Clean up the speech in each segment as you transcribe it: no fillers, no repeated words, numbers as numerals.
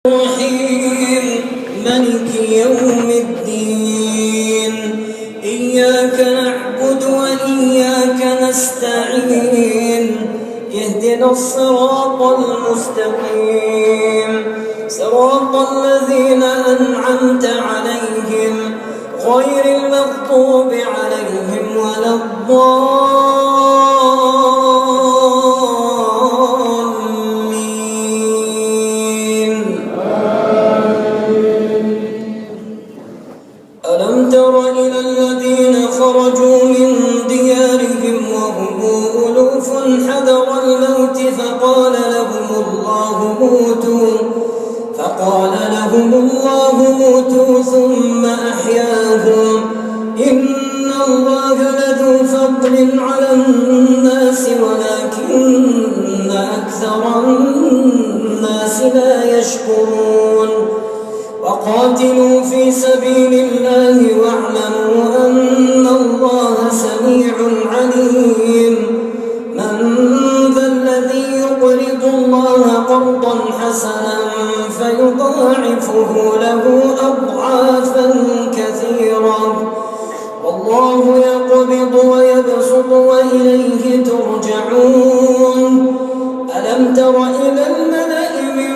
الرحيم ملك يوم الدين إياك نعبد وإياك نستعين اهدنا الصراط المستقيم صراط الذين أنعمت عليهم غير المغضوب عليهم ولا الضالين. ألم تر إلى الذين خرجوا من ديارهم وهم ألوف حذر الموت فقال لهم الله موتوا ثم أحياهم إن الله لذو فضل على الناس ولكن أكثر الناس لا يشكرون. وقاتلوا في سبيل الله واعلموا أن الله سميع عليم. من ذا الذي يقرض الله قرضا حسنا فيضاعفه له أضعافا كثيرة والله يقبض ويبسط وإليه ترجعون. ألم تر إلى الملأ من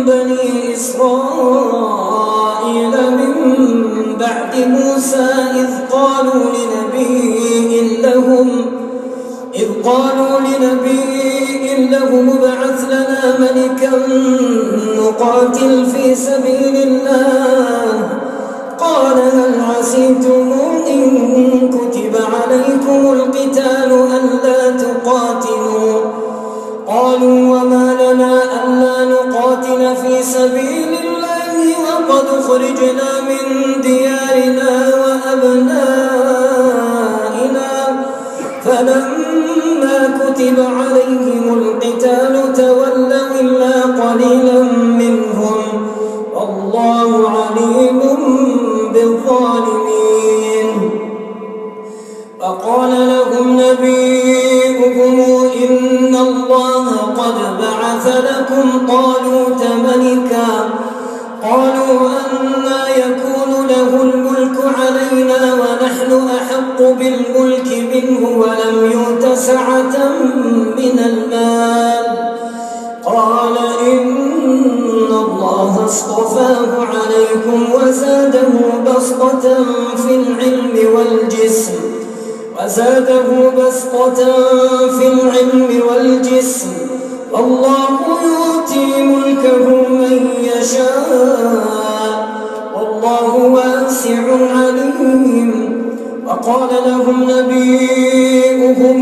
بني إسرائيل من بعد موسى إذ قالوا لنبي له ابعث لنا ملكا نقاتل في سبيل الله قال هل عسيتم إن كتب عليكم القتال ألا تقاتلوا قالوا وما لنا ألا نقاتل في سبيل الله وقد خرجنا من ديارنا وأبنائنا فلما كتب عليهم القتال تولوا إلا قليلا منهم والله عليم بالظالمين. وقال لهم نبيهم إن الله قد بعث لكم طالوت ملكا قالوا أنى يكون له الملك علينا ونحن أحق بالملك منه ولم يؤت سعة من المال قال إن الله اصطفاه عليكم وزاده بسطة في العلم والجسم والله يؤتي ملكه من يشاء والله واسع عليم. وقال لهم نبيهم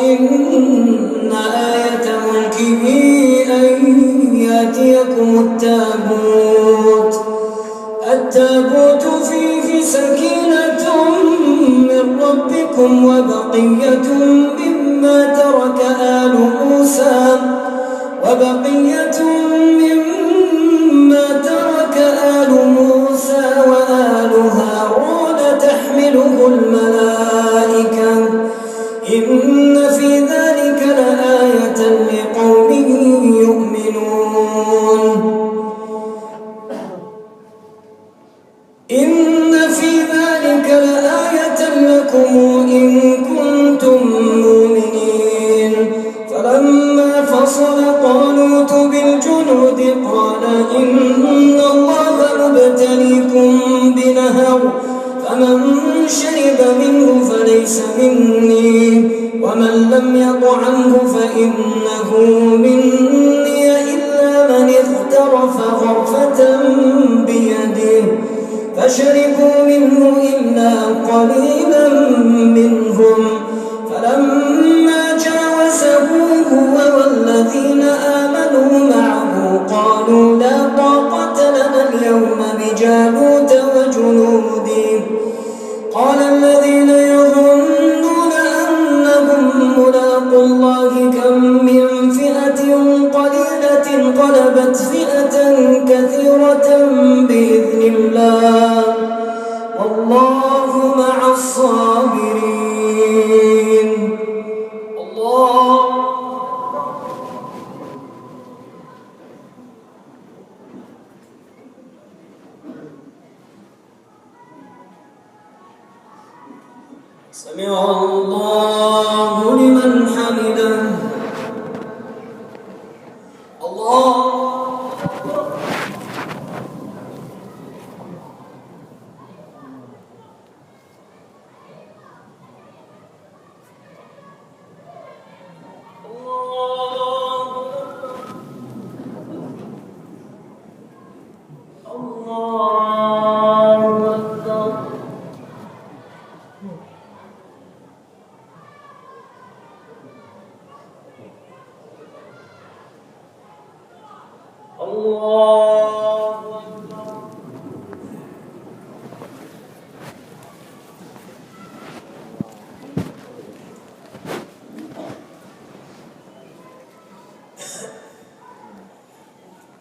إن آية ملكه أن يأتيكم التابوت فيه سكينة من ربكم وبقية مما ترك آل موسى وآل هارون تحمله الملائكة إن في ذلك لآية لقوم يؤمنون. إن في ذلك لآية لكم إن كنتم مؤمنين. فلما فصل طالوت بالجنود قال إن الله مبتليكم بنهر فمن شرب منه فليس مني ومن لم يطعمه فإنه مني إلا من اغترف غرفة بيده فشربوا منه إلا قليلا منهم فلما جاوزه هو والذين آمنوا معه قالوا لا طاقة لنا اليوم بجالوت وجنوده قال الذين يظنون أنهم ملاقو الله كم من فئة قليلة غلبت فئة كثيرة بإذن الله والله مع الصابرين. الله سمع الله لمن حمده. الله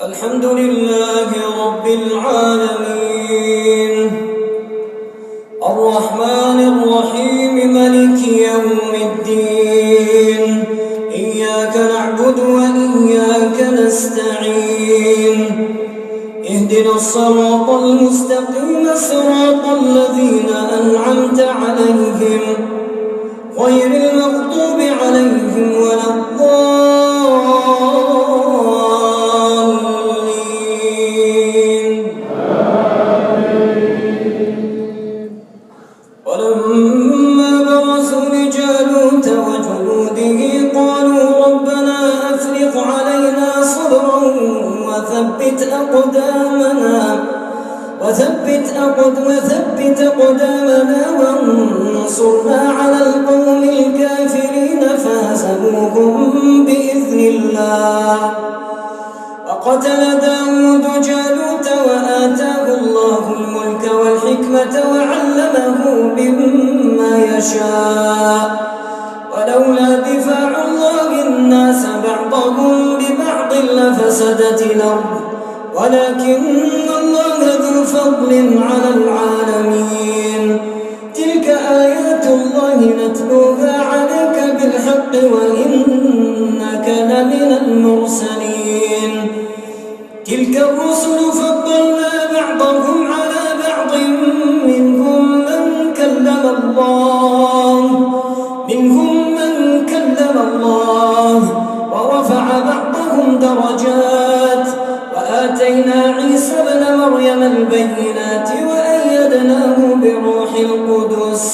الحمد لله رب العالمين الرحمن الرحيم مالك يوم الدين إياك نعبد وإياك نستعين اهدنا الصراط المستقيم صراط الذين أنعمت عليهم غير المغضوب عليهم ولا الضالين. ولما برزوا لجالوت وجنوده قالوا ربنا أفرغ علينا صبرا وثبت أقدامنا وانصرنا على القوم الكافرين فهزموهم بإذن الله. وقتل داود جالوت وآتاه الله الملك والحكمة وعلمه مما يشاء ولولا دفاع الله الناس بعضهم ببعض لفسدت الأرض ولكن الله ذو فضل على العالمين. تلك آيات الله نتلوها عليك بالحق وإنك لمن المرسلين. تلك الرسل فضلنا بعضهم على بعض منهم من كلم الله ورفع بعضهم درجات وآتينا عيسى ابن مريم البينات وأيدناه بروح القدس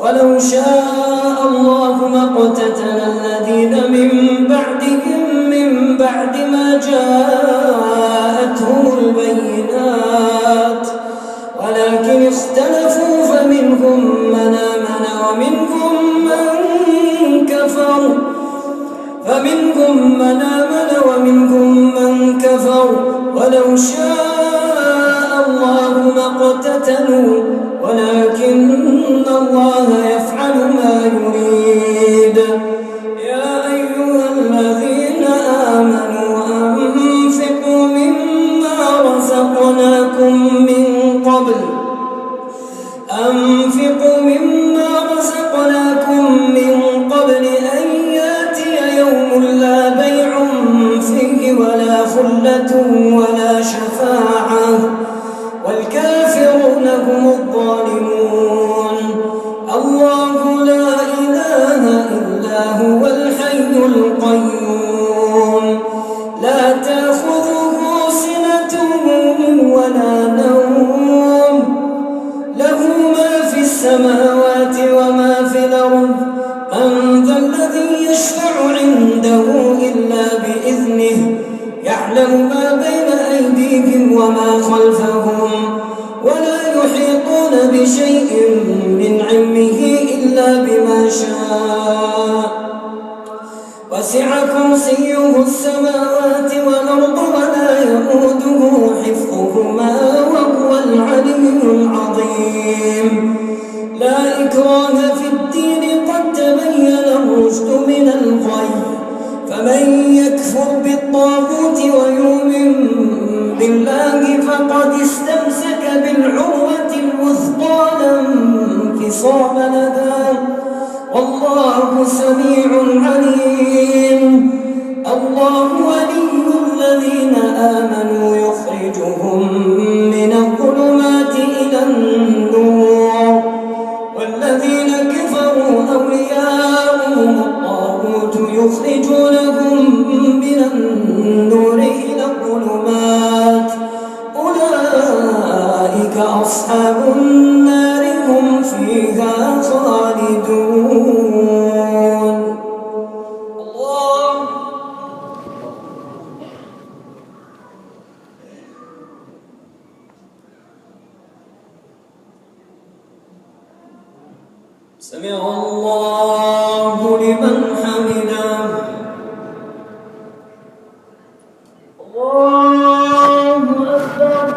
ولو شاء الله ما اقتتل الذين من بعدهم من بعد ما جاءتهم البينات ولكن اختلفوا فمنهم من آمن ومنهم من كفر ولو شاء الله ما اقتتلوا ولكن الله يفعل ما يريد. يا أيها الذين آمنوا أنفقوا مما رزقناكم من قبل أن يأتي يوم لا بيع فيه ولا خلة ولا شفاعة والكافرون هم الظالمون. الله لا إله إلا هو الحي القيوم لا تأخذه سنة ولا نوم له ما في السماوات وما في الأرض من ذا الذي يشفع عنده إلا بإذنه يعلم ما بين أيديهم وما خلفهم ولا يحيطون بشيء من علمه إلا بما شاء وسع كرسيه السماوات والأرض ولا يئوده حفظهما وهو العلي العظيم. لا إكراه في الدين قد تبين الرشد من الغي فمن يكفر بالطاغوت ويؤمن بالله فقد استمسك بالعروة الوثقى لا انفصام لها والله سميع عليم. الله ولي الذين آمنوا يخرجهم من الظلمات إلى النور والذين كفروا أولئك أصحاب النار هم فيها خالدون. الله. سمع الله لمن حمده. الله أكبر.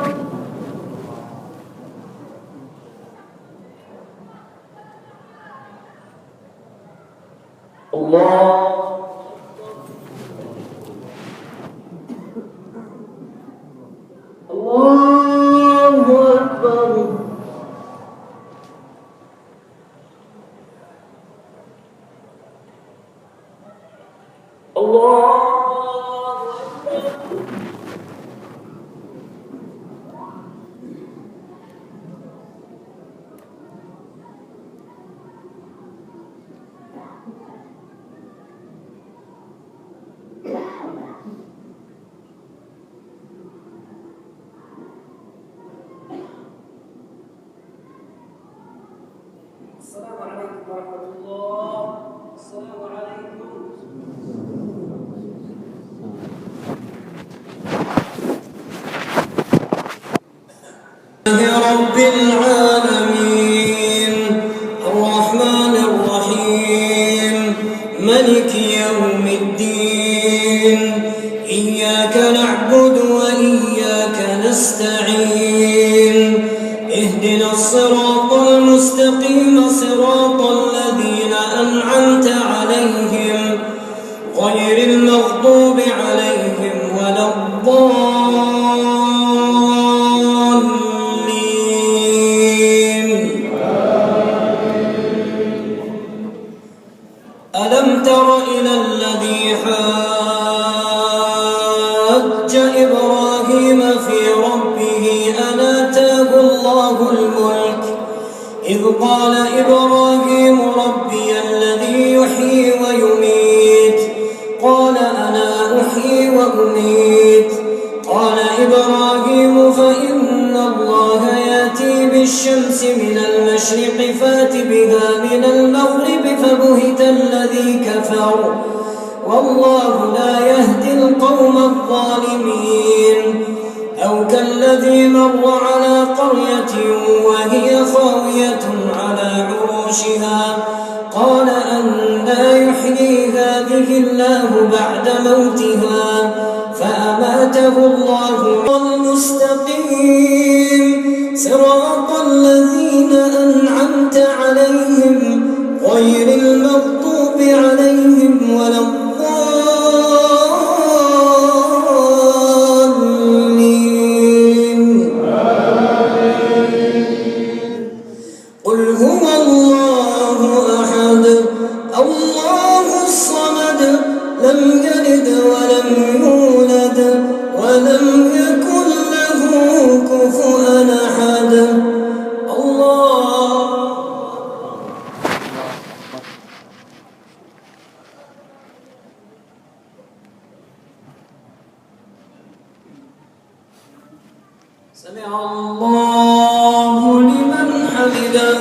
الله. الله أكبر. الله. السلام عليكم ورحمة الله. السلام عليكم. رب العالمين الرحمن الرحيم ملك يوم الدين إياك نعبد وإياك نستعين اهدنا الصراط المستقيم صراط الذين أنعمت عليهم غير المغضوب عليهم ولا الضالين. ألم تر إلى الذي حاج إبراهيم في ربه أن آتاه الله الملك إذ قال إبراهيم ربي الذي يحيي ويميت قال أنا أحيي وأميت قال إبراهيم فإن الله يأتي بالشمس من المشرق فات بها من المغرب فبهت الذي كفر والله لا يهدي القوم الظالمين. أو كالذي مر على قرية وهي خاوية على عروشها قال أنى يحيي هذه الله بعد موتها فأماته الله. المستقيم صراط الذين أنعمت عليهم غير المغضوب عليهم ولا الضالين. قل هو الله أحد الله الصمد لم يلد ولم يولد ولم يكن له كفوا أحد. الله. سمع الله لمن حمده.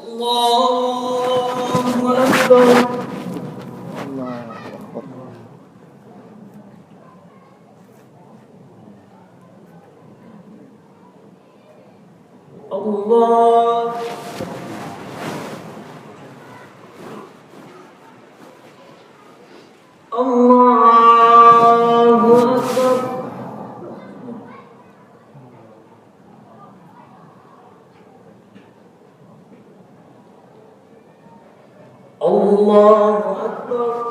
الله أكبر. الله. الله أكبر. الله أكبر.